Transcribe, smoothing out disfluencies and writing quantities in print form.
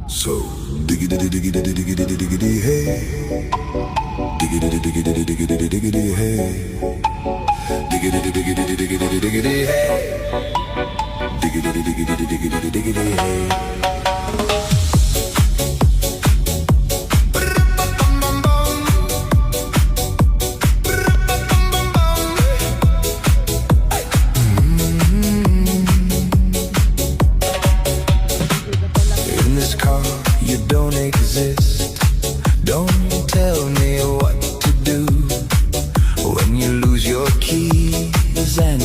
So diggity diggity diggity diggity hey, diggity diggity diggity diggity hey, diggity diggity diggity diggity hey, diggity diggity diggity diggity hey. In this car, you don't exist. Don't tell me what to do when you lose your keys and